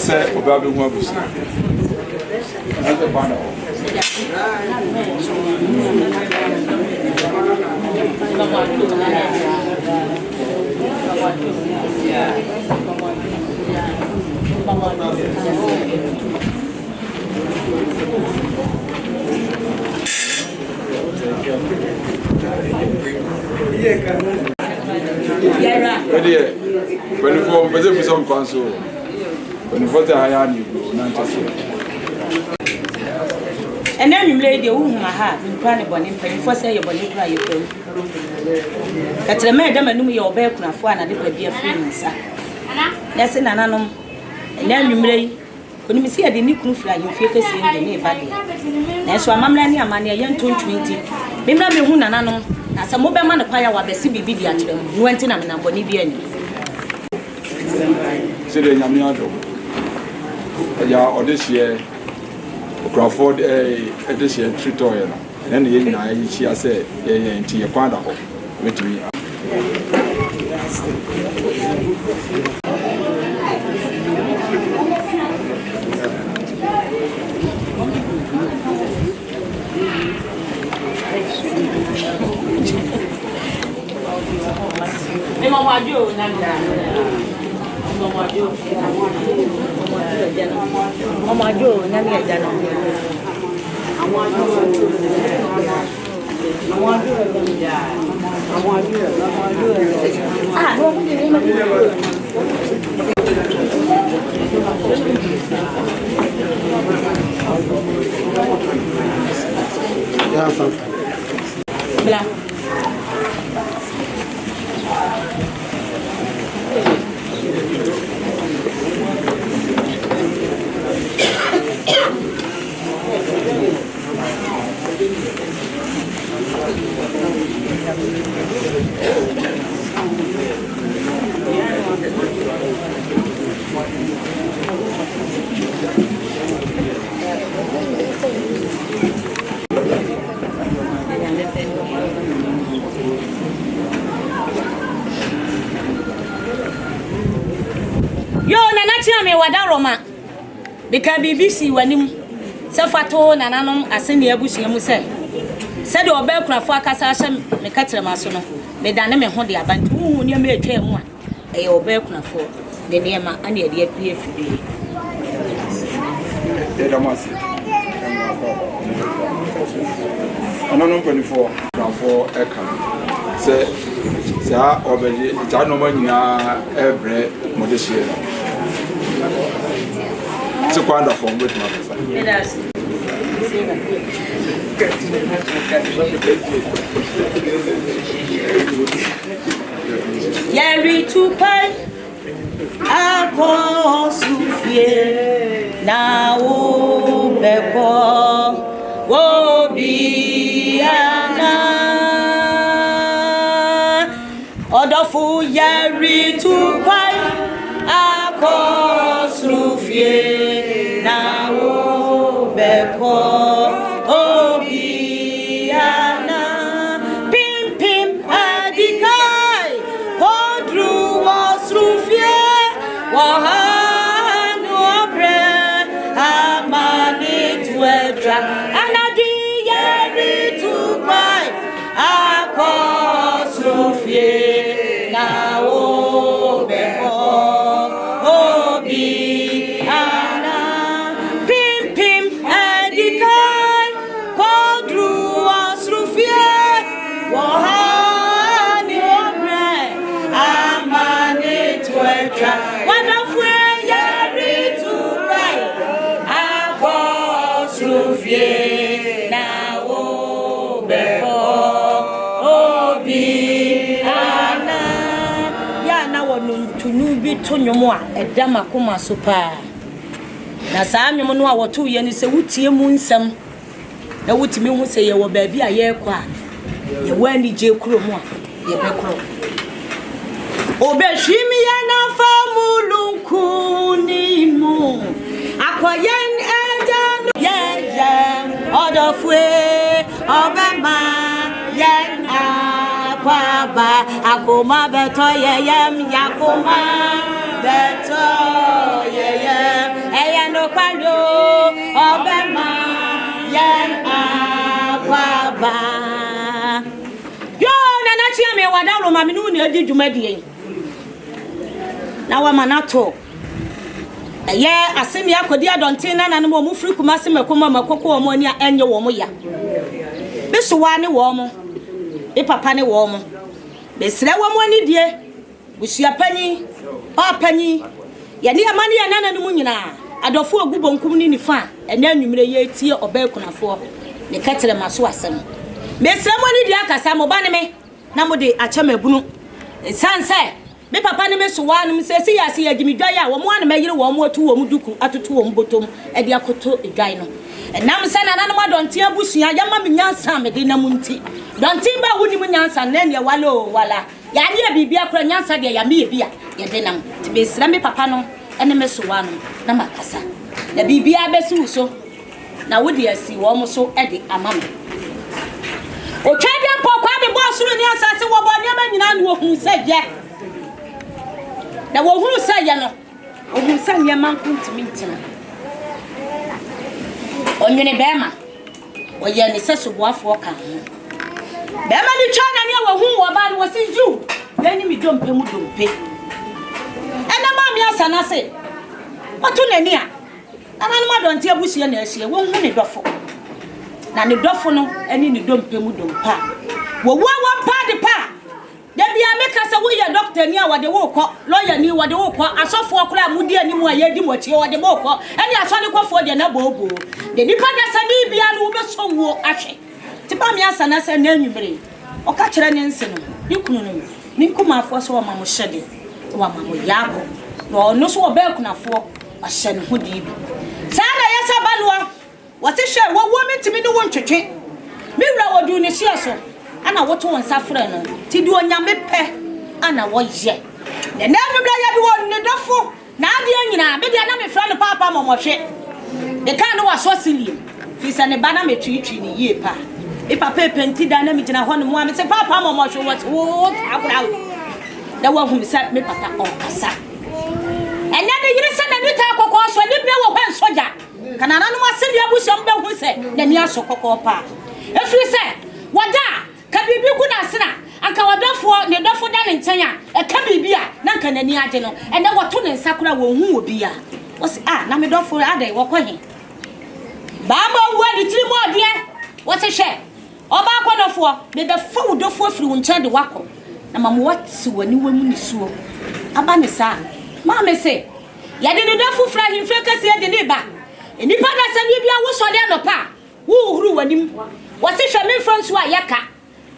Say about the one was and then you lay the woman my heart in crying bonny penny for say your bonny cry. That's the madam and your back on a phone and it would be a friend, sir. That's an anon. And then you may when you see a new fly, you feel the same the neighbor. That's why Mamma and Mamma young 20. Remember me who nanon as a mobile man acquire what the CBB at them. You went in a Bonivian. Say, Yamiado. Yeah, or this year. Crawford this year treat oil. Then she has said, into your quadra with me. Mama Joe, Namia Jano. I want wada Roma because BBC wanim se fato nananom asene abusua mu se de oba kunafo akasa ahye me katere maso no me dane me ho de abantu hu ne me atwa mu a e oba kunafo de niema ane de apie fidie Damasi. Anono mpanifo grafo eka se sa obeje ja no manyina ebre modehie ti kwanda fo mbet ma pesa yes Yeri tupai akosufie na ubeko wobiana odofu yeri tupai akosufie na ubeko obiana pim pim adikai kodru wasrufie wahanu obre amani tuedra anadi yeri tupai akosrufie na obeko obiana pim pim adikai kodru wasrufie wahanu obre amani tuedra Nubi to nyomo a eda makoma so pa na saa nyomo no a woto ye ni se wutie mu nsam na wutimi hu se ye wo baabi a ye kwa ye wani je kuro mu a ye be kuro obehwimi ya na famulunku ni mu akoyen eja no ye odofwe obema ye Baba akoma beto yeyem yakoma beto yeyem eyano kwalo obema yen baba yo nana tia me wada ro ma me nu ne adi dwumadie na wa manato eye asemi akodi adonten na nanu mo firi kuma se mekoma makoko mo ani enye wo mo ya besuwa ne wo mo e papa ne wo mo besre wo mo ani die busua panyi o panyi ye ne amane ya nana no nyina adofo agubonkum ni nifa ene anwumre ye tie oba kunafo ne katere maso asem besre mo ani die akasa mo ba ne me na mo de achamabunu sanse me papa ne me so wa no se si ya se ya gimi dwa ya wo mo an me yire wo mo atu wo mu duku atoto wo mbotom e de akoto edwan no enam se na nana mo donte abusua ya ma me nyansa me de na munti donte ba wuni mu nyansa na ne walo wala ya ne bibia akora nyansa de ya me bia ye de nam te be sra me papa no ene me so wa no na makasa na bibia besi so na wodi asi wo mo so e de amame o twede mpokwa be boss ru ni asase wo bo ne ma nyina no hu se je na wo huru sa ya no o hu sa nya man kuntimi ntina onwene bema o ye ni se soboafo ka ho bema ni twa na ne wo hu wo ba no wo se ju ni mi dompe mu dompe ena ma mi asana se otu nani a nanu ma donte abusie na ahie wo hu ni dofo na ni dofo no eni ni dompe mu dompa wo wo pa de pa da bia meka se wo ye doctor ni a wode wo kọ lawyer ni wode wo kọ asofo okra mudi ani mu aye di mo tie wode wo kọ eni asole kwofo de na bobo de nipa da sa ni bia no be so wo ahwe ti ba mi asana se na anwumre o ka kire ne nse no ni kunu no ni kuma afo so ma mo hyede wa ma mo yabo no no so wo be kunafo ahye ne ho di bi sa na yesa balwa wote hwe wo mi ntimi ni wo ntwetwe mi wura wodu ne hye so ana woto won safre no ti di onyame pe ana wo ye ne na nubla ya bi won ne dofo na ade anyina be dia na me fra no papa momohwe de kan no waso silim fi se ne bana me twitwi ni ye pa e papa penti da na me gina ho no mo am se papa momohwe what akura da wa hu me sa me papa o kasa And then the years and the talk of us when you know one soldier. Can I not send you some who said, then you are so cocoa. If you say, what da, can be good as and can for the door for that in Tanya, a cabby beer, Nankan and Yadino, and then what Tun and Sakura will be. What's Namido for a day, walk on. Bamba, what the 3 more dear? What's a share? Oba kwa for me the food do for through and turn the wako. Na mamu what's when you women so. Abane sa. Mama say, ya didn't do for fry him fake as the neighbor. And if I send you was so there no pa. Who when him? What's a shame from Swayaka?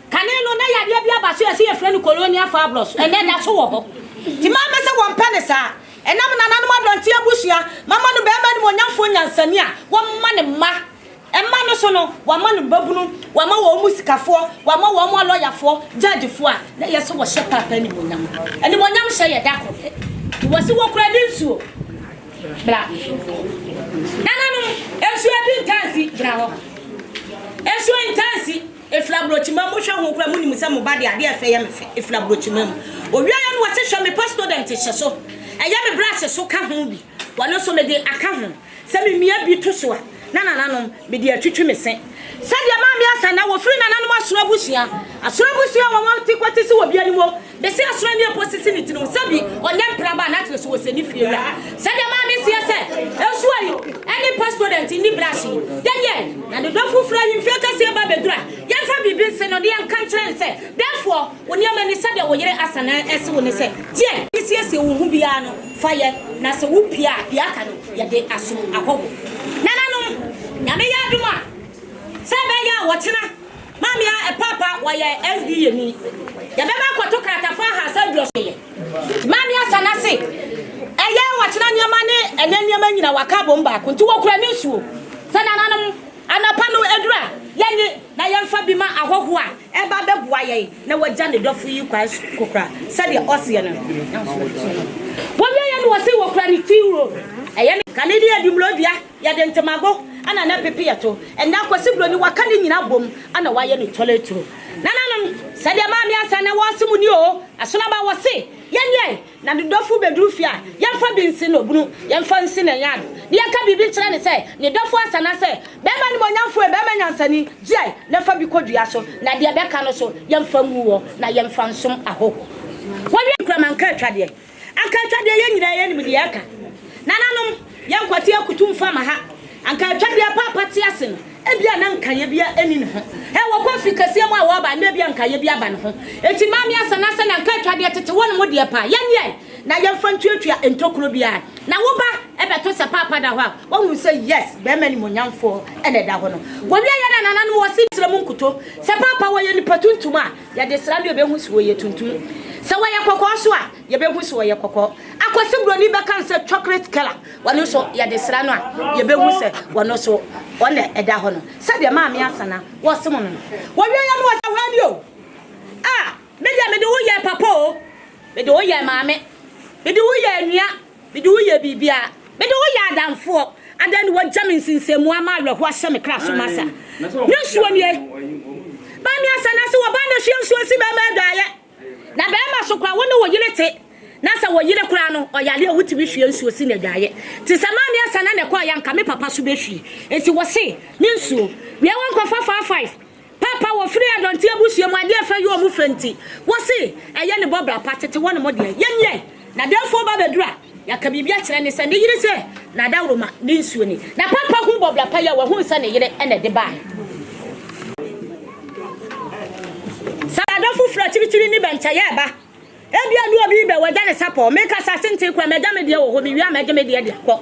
Can you know ya dear Basu see a friend Colonia Fablos and then that's all. The mama say 1 penny sa. And I'm an animal don't tear bushia. Mama no bear one young phone and Sania. 1 man ma. Emma no sono, wamanu babunu, wama wo musikafoɔ, wama wo mo lawyer judgefoɔ, na yeso wo shepa pani monyam. Eni monyam hye ye da ko. Wo se wo kura di nsuo. Bra. Nananu, ensuo bi ntansi bra ho. Ensuo ntansi, eflabrochima mo hwe ho kura mu nim se mo ba de ade afa ye mefe, eflabrochima mu. Owia ye no wo se hwe me pastor dent hye so. Eya me bra hye so ka ho bi. Wono so me de aka ho. Se me mia bi to so a. Nana me de atwitwe me sen sadia ma me asa na wo firi nana no asorobusia wo wanti kwati se wo bia ni mo de se asoro ni posisi ni tinu sabi onye praba na tinu so wo se ni fie ra sadia ma me sia se ensuari any pastor ni brashi denye na de dofu fra him fie ka se ba bedura ye fa bibi se no de yan kan kire se therefore woni amani sadia wo yere asana ese wo ne se je isi ese wo hu bia no fa ye na se wo pia bia ka no ye de aso akogo Yame ya duma. Sebe ya watina. Mami ya papa wa ya SDA ni. Ya beba kwato kratafa ha sa dwosoye. Mami ya sanase. Eye watina nyama ne ene nyama nyina wakabo mba ko nti wokura ne suo. Sana nanam anapa no edura. Yenye na yemfa bi ma ahoho a eba beboa ye na wagya ne dofo yi kwa kokra. Sade ose no. Wobia ye no wose wokura ni tiwo. Eye kanedi adumlodua ya de ntemago ana na pepe yato enda kwasi broni wakani nyina bom ana waye ni toiletro nananum sade ma mi asa na wasimu ni o asona ba wose yenye na dofu bedrufia yemfa bi nsi no bunu yemfa nsi na yado ni yaka bibi kire ne se ni dofu asa na se bema ni monyamfo e bema nyansani jai na fa bi kodua so na de beka no so yemfa nguwo na yemfa nsom ahoko wodi kramanka twade aka twade ye nyina ye ni mi de aka nananum yankwati akutumfa ma ha anka twabia papa ti ase no ebia na nkaye bia eni ne ho he wo kofi kase mu a wo ba na bia nkaye bia ba ne ho enti mami asa na ase na nka twade tete won mo de pa yenye na yemfa ntuatua entokro bia na wo ba ebeto se papa da ho a wo hu say yes be mani monyamfo ene da ho no wo bia ye na nana no wo si tire mu nkuto se papa wo ye ni patuntum a ye de sra de be hu si wo ye tuntum se wo ye kokko so a ye be hu si wo ye kokko akwase broni be kan se chocolate color wonu so ye de sra no a ye be hu se wono so one eda ho no se de maami asana wo se mo no wo wi ya no wa hwani o me de wo ye papa o me de wo ye maami me de wo ye anua me de wo ye bibia me de wo ye adamfo adan wo jamin sinsemu ama awerho ahye me kra so masa ne suo nie maami asana se wo ba na hwe suo si ba ma daye na ba ma so kwa wo ne wo yire te na sa wo yire kura no oyale awutimi hwe nsuo si na dwaye ti samani asa na ne kwa yanka me papa so behwi enti wo se ne nsuo we won kwa 555 papa wo free adonte abusuo mu ade afa yo mu fenti wo se eye ne bobra patete won mo de yenye na defo ba bedura yaka bibia kire ne se ne yire se na dawroma ne nsuo ni na papa hu bobra pa ya wo hu se ne yire ene de ba sa adofo fra chiri ni bencha ya ba ebia nu obi be wada ne sapo make asasente kwa medame de wo ho mi wi amedame de de akọ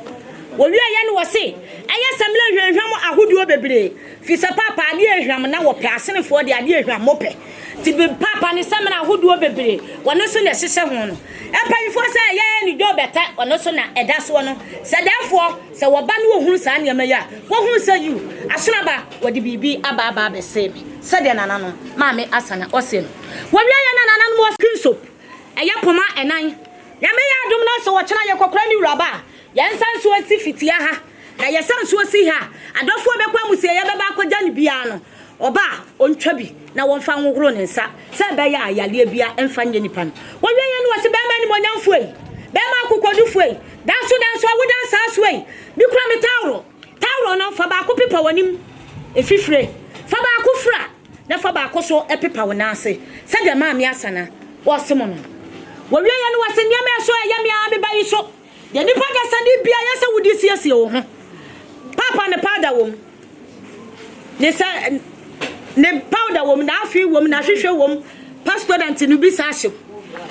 wo wi ye no wo se eye samle hwehwam ahoduo bebre fi sa papa ne ehwam na wo pe asenefo de ade ehwam mope ti be papa ne samna ahoduo bebre wono so na hyehye ho no epanfo se ye ni do beta wono so na eda so no se defo se wo ba ne wo hunu sa ne ma ya wo hunu sa yu asonaba wodi bibi aba be se me se de nanano maame asana ose no wo wi ye nanano mo screen soap eya poma enan ya me ya dum na so wo kyena ye kokora ni wuraba ya nsan so asi fitia ha na ye san so asi ha adofo be kwa musie ye be ba akogya ne bia no oba ontwa bi na wonfa nwogoro ne nsa se be ya ayale bia emfa nye nipa no wo ye no wose be ma ni monyamfo yi Bema kukodufwe. Danso awudansa aswe. Bi kura me tawro no fa ba ko pepa wanim efifre. Fa ba ko fra na fa ba ko so epepa wonase. Se de ma me asana wo semo no. Wo wie ye no wase niam eso ya me abi ba yi so. Ye nipa ga sani bia ya se wudi siesie wo ho. Papa ne powder wom. Ne powder wom na afi wom na hwehwe wom. Pastor Dantinu bi sa hye.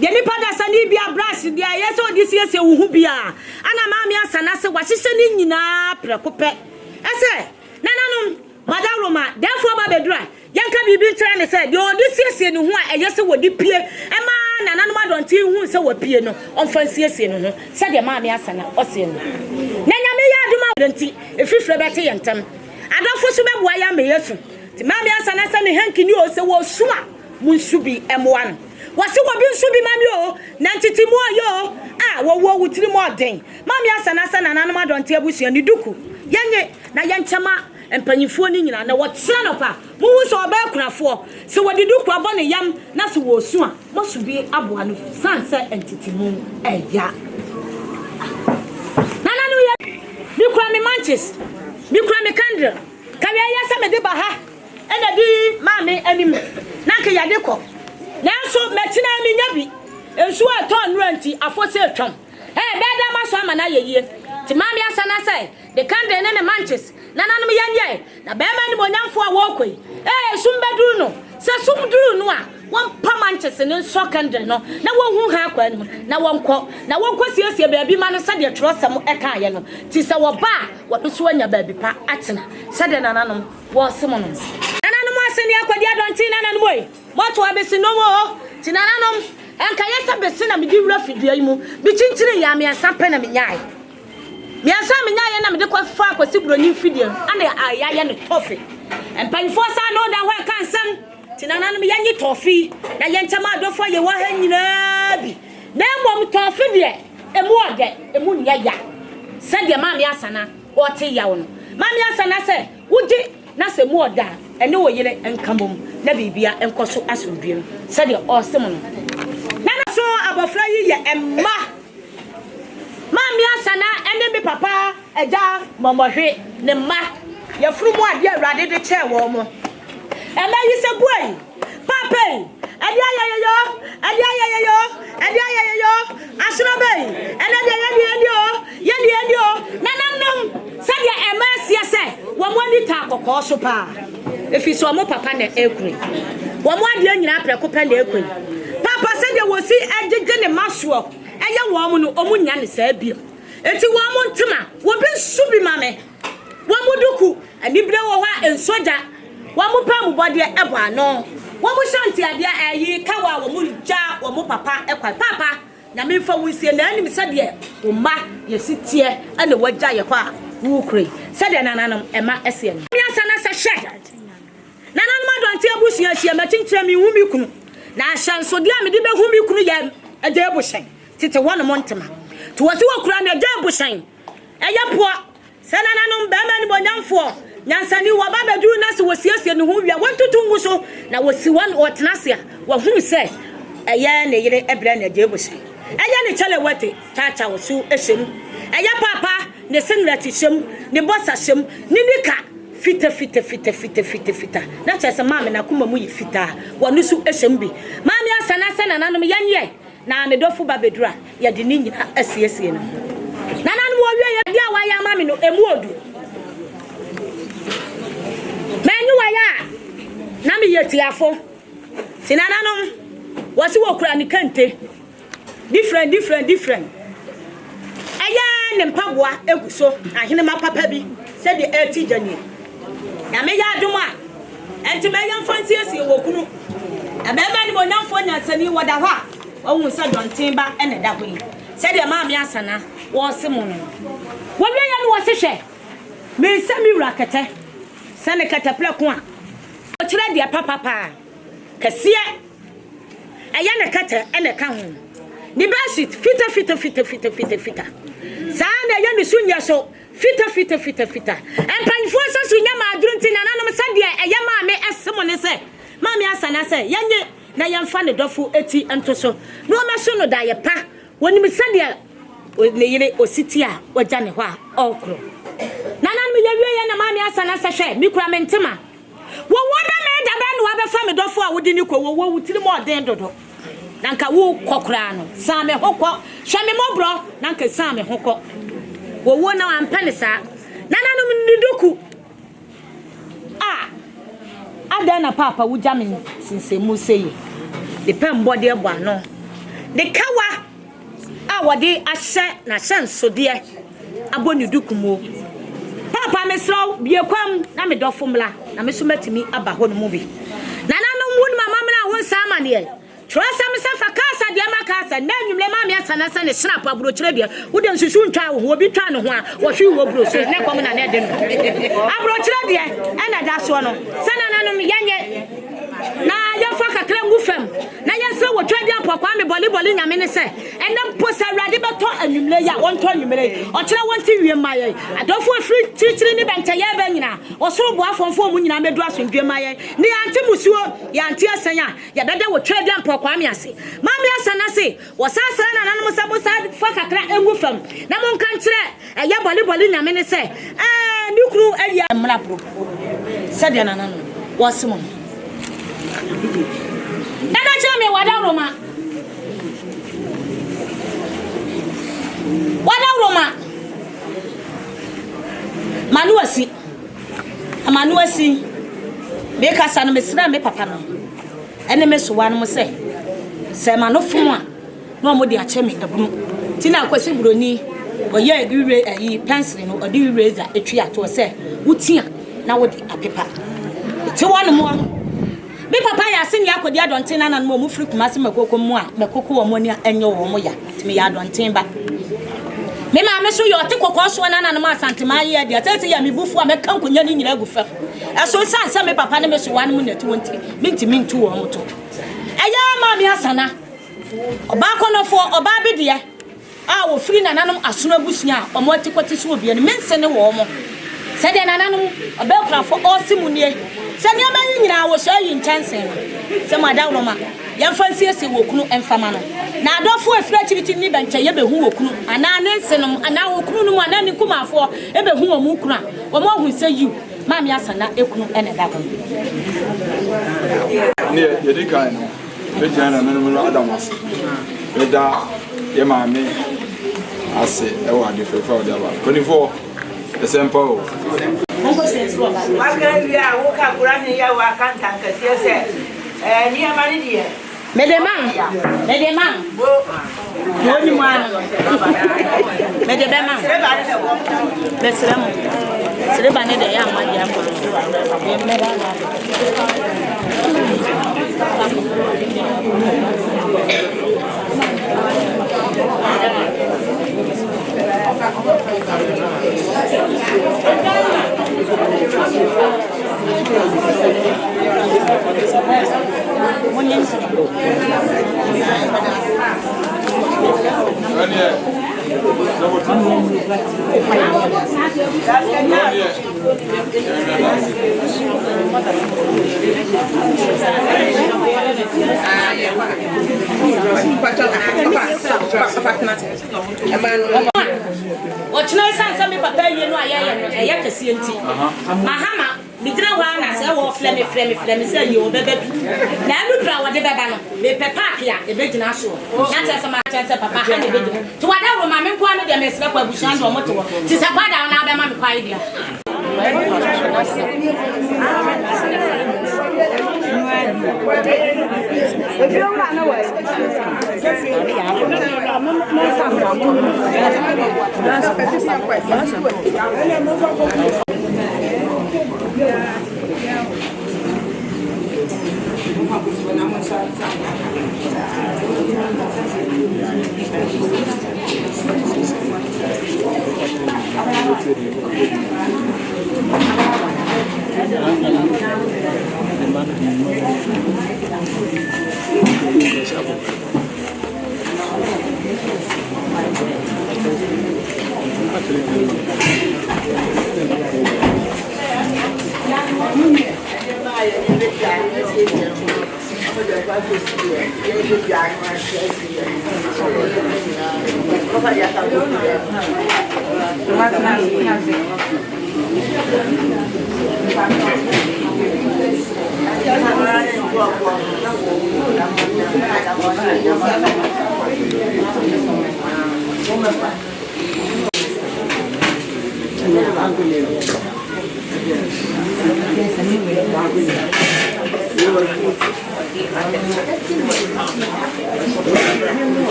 Ye nipa ga sani bia brush dia ye se wudi siesie wo hu bia. Ana ma me asana se wa hyehyɛ ni nyina prekope. Ese nananom Madam Roma, therefore ba bedra. Yanka bibi try ne say, "De odi siesie ne ho a eye se wodi pie." E ma nananom adonti hu se wa pie no. Onfa siesie ne ho. Se de ma me asana ose no. Na nya me ya aduma donti efifre bete yentam. Adofo so beboa ya me yesu. Ti ma me asana se ne hankini o se wo su a munsu bi emoa no. Wase wo bi nsu bi ma me o na ntiti mu ayo a wo wutiri mu oden. Ma me asana se nananom adonti abusua ni duku. Yenye na yenchama empanyifo ni nyina na wotra no pa mu so oba kunafo se wodidu kwa bo ne yam na se wo su a mo so bi aboa no sanse entitimu eya nana no ye bi kura me manches bi kura me candle ka we ya se me de ba ha ena di ma me anim na ka ya de ko na so metina mi nyabi ensu aton ranti afose atwam be da ma so ama na yeye ti ma me asana sai the candle ne manches nananom yanye na be ma ni monyamfo a wokoi sumbeduru no se sumduru no a won pa manches ne so candle no na won hu ha kwa no na wonko siesie baabi ma no se de trosam eka ye no ti se wo ba wo do so anya baabi pa atena se de nananom wo se mo no nananom aseni akwadi adonti nananom oi moto abesi no mo ti nananom enka yesa besi na me di wura fidua yi mu bi chinchire ya me asampe na me nyaai me asa me nyaai na me de kwa fa kwasi broni fidua ana ayaye ne tofe empanfo sa no da hwa kansam ti nananom yanyi tofi na yenchama adofo ye wa ha nyina bi na emom tofi de emu ode emu nyaya sade ma me asana o te yawo no ma me asana se wuji na se mu oda ene wo yire enkamom na bibia enkoso asomdue sade o se mo no nana so abofra yi ye emma ma me asana ene me papa eja momohwe ne ma ya frumu ade awrade de che wo mo ema yi se boy papa ade ayayeyo asra bay ene de yedi o nananom sade ema sia se wo mo ni ta kokko so pa efi so mo papa na ekure wo mo ade nyina preko pa na ekure papa sade wo si agege ne maso eye wo mo no omu nya ne sa bia enti wo mo ntema wo bi subi mame wo mo duku anibre wo ha ensoja wo mo pa mu bode ebo ano wo mo shanti ade ayi kawa wo mo ja wo mo papa ekwa papa na me fa wo sie na anim sade wo ma yesitie ane wagya ye kwa wo kure sade nananom ema ese no mi asana se hwe nananom adonte abusua hie ma chinchire mi hu mi kunu na ahyanso de a me de be hu mi kunu ye ade abushan tete wono mo ntema to wasi wo kura na ade abushan eye po se nananom be ma ni bonyamfo nyansani wo ba beduru na se wosiesie ne ho wia wontutungu so na wosi won otenasia wo hu se eye ne yire ebra na ade abushan eye ne chale wete chacha wo su ehyem eye papa ne singlet hyem ne bossa hyem ne nika fita na chese mama na kuma mu yifita wonu su ehyem bi mama asana sana nanom yanye na ne dofu ba bedura ye de ni nyina asiesie no nanan wo wie ye dia wa ya mama no emu odu menyu wa ya na me yetiafo sinananom wasi wo kura ni kante different aya ne mpaboa eguso ahene ma papa bi se de eti jani ya me ya aduma enti me yan fancy esi wo kunu abema ni bonamfo nyansani woda hwa ohun se donten ba ene da ho yi se de ma me asana wo se mo no wo wie ya no wo se hwe me se mi wura kete se ne katapla ko a o kire de papa kase aya ne kata ene ka ho ni basit fita sa na ya ni sunya so fita empanfo so sunya ma adrunti na nanom sade eye ma me esemo ne se ma me asana se yanye na yamfa ne dofo eti entoso no me so no da ye pa When you send ya o city a wajane ho a okro nana me yawie na mama asana sehwe mi kura mentema wo woda me da ba no abefa me dofo a wodi ni ko wo wutiri mo den dodo nanka wo kokra no sa me hokọ hwe me mobro nanka sa me hokọ wo na ampane sa nana no me nduku ada na papa wo jame sinsemu sei de pembode ebo ano de kawa wadi ahye na hyansode aboni dukumo papa mesraw biekwam na me dofomla na me so matimi aba ho no mu bi nana no mu mama mra won sa amane trasa me safa kasa de makasa na nwumle ma me asana sana shrap aburo kire de wo de nsusu ntwa wo obi twa no ho a wo hwe wo buro so ne kom na ne de no aburo kire de na da so no sana nanom yanye na ya fa kakra ngufam na ya se wo twadi apokwa me boli nyame ne se ene posa rade beto anwumle ya wonto anwumle o kire wonti wie maye adofo afri chichiri ni benta ya ba nyina o soro bo afonfo mu nyina medu asondwe maye ni anti musuo ya anti asanya ya dada wo twadi apokwa me ase ma me asana se wo sasa na nanom sabo sa fa kakra ngufam na mon kan kire ya boli nyame ne se nukru alia mra pro sadia na nanom wo simo Nana chame wada Roma Manuasi be kasa no mesra me papa no ene me so wan mo se manofo a no mo de ache me dabunu tina akwase buroni oye ediwe ayi pencil no odi eraser etwi ato se wutia na wo de apepa ti wan mo me papa ya sin ya kodi adonten na no mo firi kuma se makoko mu a makoko wo mo ni enye wo mo ya ti me ya adonten ba me ma me so yo te kokko so na no ma santema ye de atete ya me bufu a me kan konya ni nyina gufa eso san me papa ne me so wan mu na ti wonti minti mintu wo mo to aya ma me asana oba konofo oba bidie a wo firi na nanom asono abusia o mo ti kwati so obi ne mense ne wo mo se de na nanom oba krafo osimunie se ne ma nyina wo so yi nchanse se ma da Roma ya fansi ese wo kunu emfama no na adofo afira chirichiri ni benche ye behu wo kunu ana ne nsenom ana wo kunu no ana ni kumafo e behu wo mu kunu a wo mo hu se yu ma me asana ekunu ene da ko ne ye di kan no be jana no adamas be da ye ma me ase e wa de fefa o da ba konifo esempo Wakaria woka kurani ya wakanta nkasiese ni amani die Medemang woni mwana medemang beselemo seleba ne de ya manje apo Ochina sansa me papa ye no aye kase enti mahama midira wa na se wo fleme se ye obebe na adu pra wo de beba no me pepa kia e be gina so na tese ma tese papa ha ne be gina to wada wo ma me kwa no de me sra kwa bushando mo to ti sa kwa da na be ma me kwa idea if you don't run away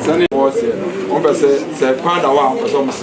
Sunny was here. On the say, Panda, one was almost